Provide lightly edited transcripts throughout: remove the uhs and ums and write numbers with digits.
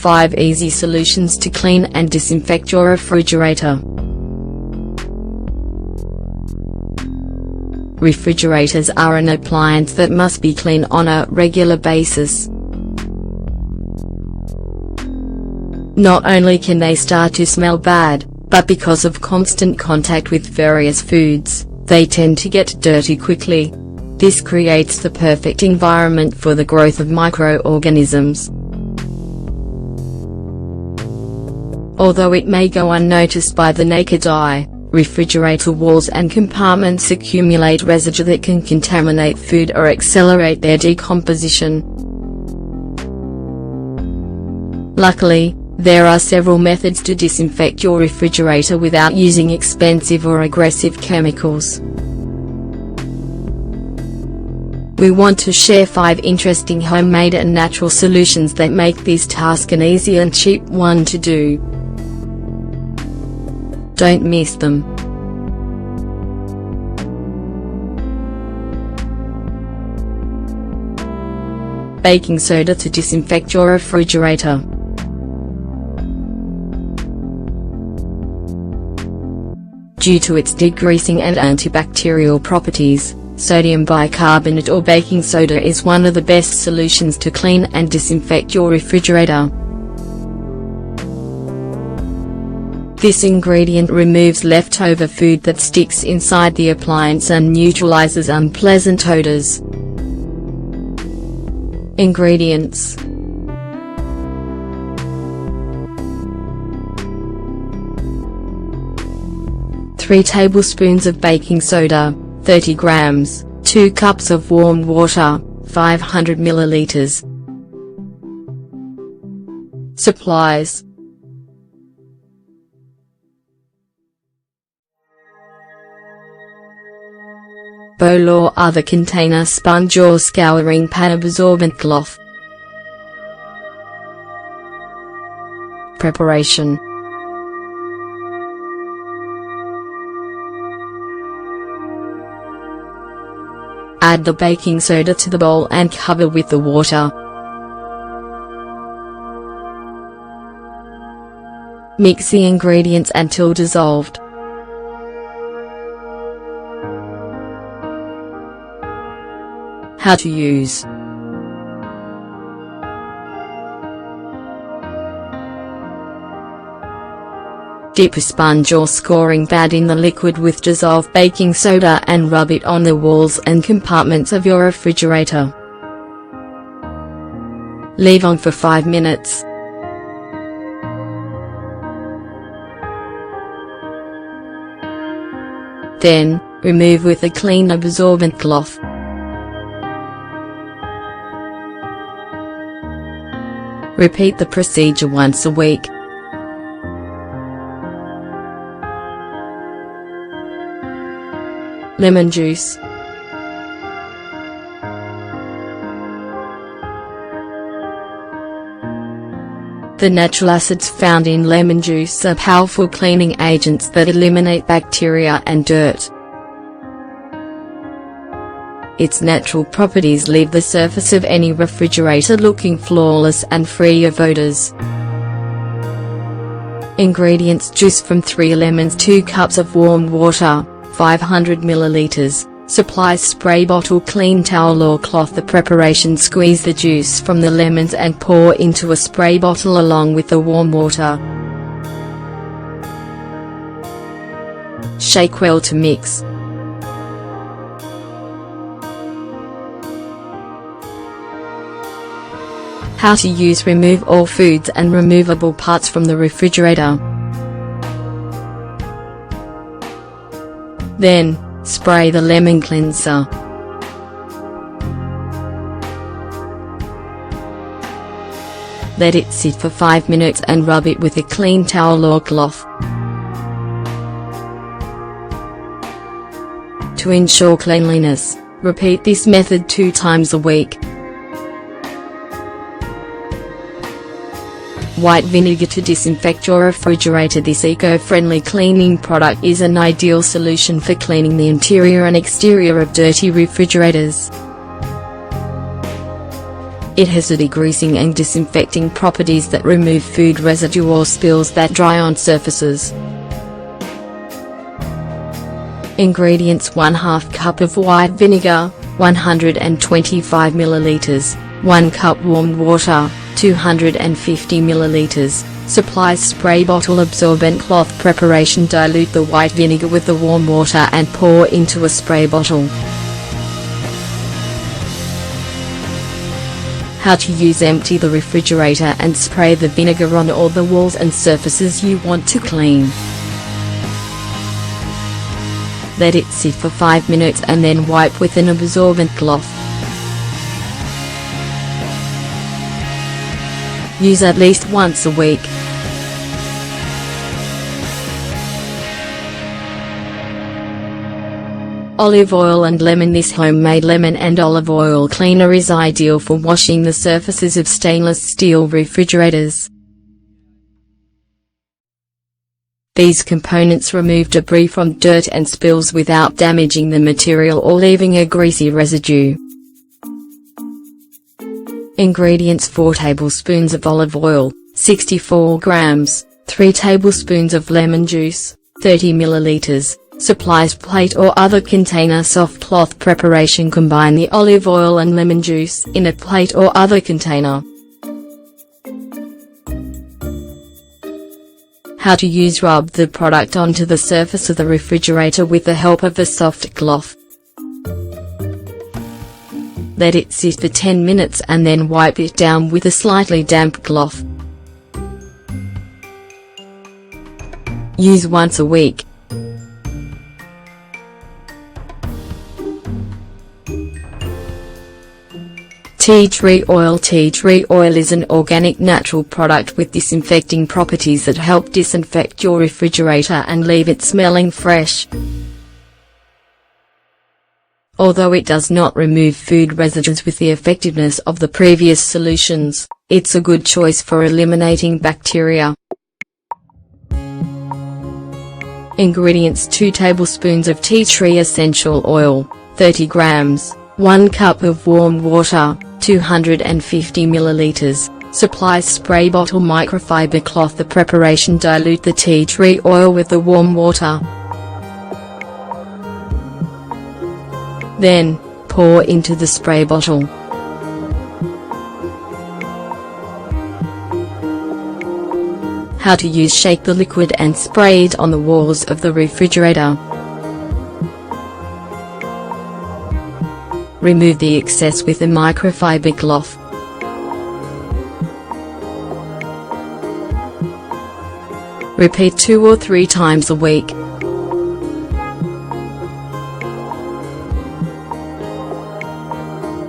5 easy solutions to clean and disinfect your refrigerator. Refrigerators are an appliance that must be cleaned on a regular basis. Not only can they start to smell bad, but because of constant contact with various foods, they tend to get dirty quickly. This creates the perfect environment for the growth of microorganisms. Although it may go unnoticed by the naked eye, refrigerator walls and compartments accumulate residue that can contaminate food or accelerate their decomposition. Luckily, there are several methods to disinfect your refrigerator without using expensive or aggressive chemicals. We want to share 5 interesting homemade and natural solutions that make this task an easy and cheap one to do. Don't miss them. Baking soda to disinfect your refrigerator. Due to its degreasing and antibacterial properties, sodium bicarbonate or baking soda is one of the best solutions to clean and disinfect your refrigerator. This ingredient removes leftover food that sticks inside the appliance and neutralizes unpleasant odors. Ingredients: 3 tablespoons of baking soda, 30 grams, 2 cups of warm water, 500 milliliters. Supplies: bowl or other container, sponge or scouring pad, absorbent cloth. Preparation: add the baking soda to the bowl and cover with the water. Mix the ingredients until dissolved. How to use: dip a sponge or scoring pad in the liquid with dissolved baking soda and rub it on the walls and compartments of your refrigerator. Leave on for 5 minutes. Then, remove with a clean absorbent cloth. Repeat the procedure once a week. Lemon juice. The natural acids found in lemon juice are powerful cleaning agents that eliminate bacteria and dirt. Its natural properties leave the surface of any refrigerator looking flawless and free of odors. Ingredients: juice from 3 lemons, 2 cups of warm water, 500 milliliters. Supplies: spray bottle, clean towel or cloth. The preparation: squeeze the juice from the lemons and pour into a spray bottle along with the warm water. Shake well to mix. How to use: remove all foods and removable parts from the refrigerator. Then, spray the lemon cleanser. Let it sit for 5 minutes and rub it with a clean towel or cloth. To ensure cleanliness, repeat this method 2 times a week. White vinegar to disinfect your refrigerator. This eco-friendly cleaning product is an ideal solution for cleaning the interior and exterior of dirty refrigerators. It has a degreasing and disinfecting properties that remove food residue or spills that dry on surfaces. Ingredients: 1/2 cup of white vinegar, 125 ml, 1 cup warm water, 250 ml. Supply spray bottle absorbent cloth preparation. Dilute the white vinegar with the warm water and pour into a spray bottle. How to use: empty the refrigerator and spray the vinegar on all the walls and surfaces you want to clean. Let it sit for 5 minutes and then wipe with an absorbent cloth. Use at least once a week. Olive oil and lemon. This homemade lemon and olive oil cleaner is ideal for washing the surfaces of stainless steel refrigerators. These components remove debris from dirt and spills without damaging the material or leaving a greasy residue. Ingredients: 4 tablespoons of olive oil, 64 grams, 3 tablespoons of lemon juice, 30 ml. Supplies: plate or other container. Soft cloth preparation. Combine the olive oil and lemon juice in a plate or other container. How to use: rub the product onto the surface of the refrigerator with the help of a soft cloth. Let it sit for 10 minutes and then wipe it down with a slightly damp cloth. Use once a week. Tea tree oil. Tea tree oil is an organic natural product with disinfecting properties that help disinfect your refrigerator and leave it smelling fresh. Although it does not remove food residues with the effectiveness of the previous solutions, it's a good choice for eliminating bacteria. Ingredients: 2 tablespoons of tea tree essential oil, 30 grams, 1 cup of warm water, 250 ml. Supply spray bottle microfiber cloth. The preparation: dilute the tea tree oil with the warm water. Then, pour into the spray bottle. How to use: shake the liquid and spray it on the walls of the refrigerator. Remove the excess with a microfiber cloth. Repeat 2 or 3 times a week.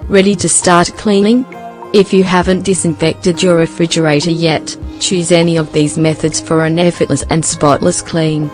Ready to start cleaning? If you haven't disinfected your refrigerator yet, choose any of these methods for an effortless and spotless clean.